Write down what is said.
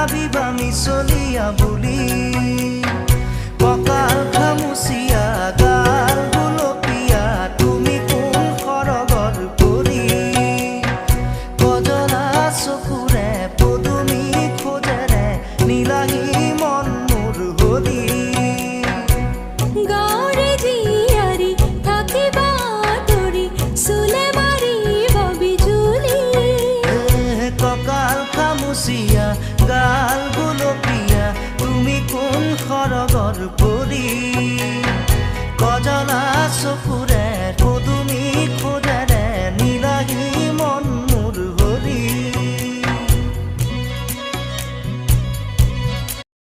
ভাবিবা মিছলিয়া বুলি কঁকাল খামুচিয়া গাল গুলপীয়া তুমি কোন সৰগৰ পৰি কজলা চকুৰে পদুমী খোজেৰে নীলাহী মন মোৰ হলি গাঁৱৰে জীয়াৰী থাকিবা তৰি চুলে মাৰিব বিজুলি কঁকাল খামুচিয়া গাল গুলপীয়া তুমি কোন সৰগৰ পৰি